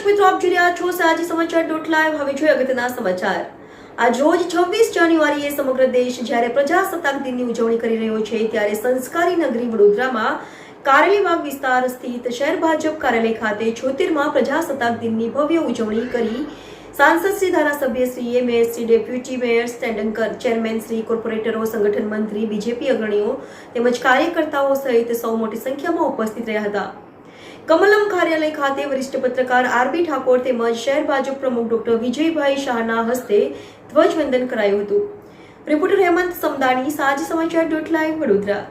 દર્શક મિત્રો, આપ જોઈ રહ્યા છો સાજી સમાચાર.live। હવે જોઈએ અગત્યના સમાચાર। આજ રોજ 26 જાન્યુઆરીએ સમગ્ર દેશ જ્યારે પ્રજાસત્તાક દિનની ઉજવણી કરી રહ્યો છે, ત્યારે સંસ્કારી નગરી વડોદરામાં કારેલીબાગ વિસ્તાર સ્થિત શહેર ભાજપ કાર્યાલય ખાતે 76મા પ્રજાસત્તાક દિનની ભવ્ય ઉજવણી કરી सांसद श्री धारासभ्य Shri mayor Shri deputy mayor standing chairman Shri कोर्पोरेटरो संगठन मंत्री बीजेपी अग्रणीओ તેમજ કાર્યકર્તાઓ સહિત સૌ મોટી સંખ્યામાં ઉપસ્થિત રહ્યા હતા। કમલમ કાર્યાલય ખાતે વરિષ્ઠ પત્રકાર આરબી ઠાકોર તેમજ શહેર ભાજપ પ્રમુખ ડોક્ટર વિજયભાઈ શાહના હસ્તે ધ્વજવંદન કરાયું હતું। રિપોર્ટર હેમંત સમદાણી, સાજી સમાચાર.live વડોદરા।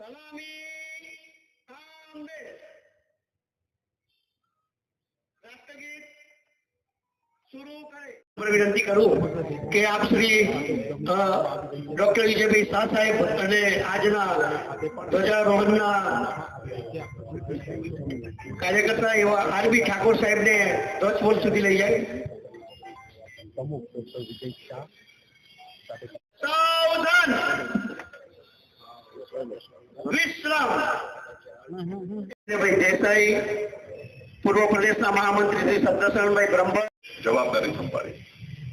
सलामी आमदे राष्ट्रगीत शुरू करें। विनंती करूं कि आप श्री डॉक्टर विजयभाई शाह साहेब અને આજના ધ્વજારોહણના કાર્યકર્તા એવા આરબી ઠાકોર સાહેબને ધ્વજપોલ સુધી લઈ જાય। સાવધાન विश्राम। भाई देसाई, पूर्व प्रदेश महामंत्री श्री सदस्यन भाई ब्रह्म जवाबदारी संभाળી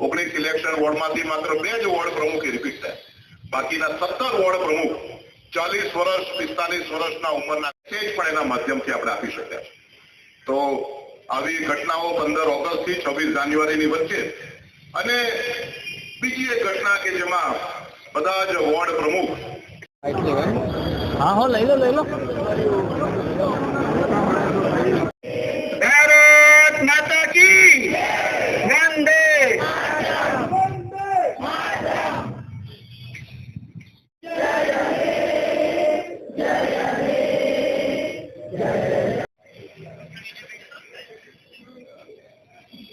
19 इलेक्शन वोर्ड માંથી માત્ર 2 જ વોર્ડ પ્રમુખ રિપીટ થાય, બાકીના 17 વોર્ડ પ્રમુખ 40 વર્ષ 45 વર્ષના ઉંમરના છે જ પણ એના માધ્યમથી આપણે આપી શક્યા છે। તો આવી ઘટનાઓ 15 ઓગસ્ટ થી 26 જાન્યુઆરીની વચ્ચે અને બીજી એક ઘટના કે જેમાં બધા જ વોર્ડ પ્રમુખ हाँ हो ले लो भारत माता की वंदे।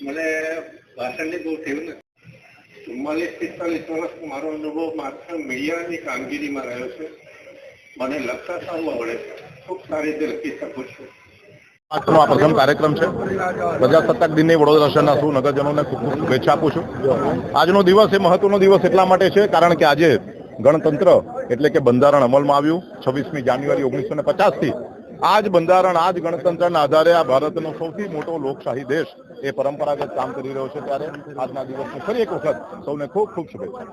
મને ભાષણની બહુ થયું ને 44-45 વર્ષ મારો અનુભવ માત્ર મીડિયાની કામગીરીમાં રહ્યો છે। મને લખતા સાંભળવા મળે ખૂબ સારી રીતે લખી શકું છું। આજનો આ પ્રથમ કાર્યક્રમ છે। પ્રજાસત્તાક દિનની વડોદરા શહેરના સૌ નગરજનોને ખૂબ ખૂબ શુભેચ્છા આપું છું। આજનો દિવસ એ મહત્વનો દિવસ એટલા માટે છે કારણ કે આજે ગણતંત્ર એટલે કે બંધારણ અમલમાં આવ્યું 26મી જાન્યુઆરી 1950 થી। આજ બંધારણ આજ ગણતંત્રના આધારે આ ભારતનો સૌથી મોટો લોકશાહી દેશ એ પરંપરાગત કામ કરી રહ્યો છે, ત્યારે આજના દિવસની ફરી એક વખત સૌને ખૂબ ખૂબ શુભેચ્છા।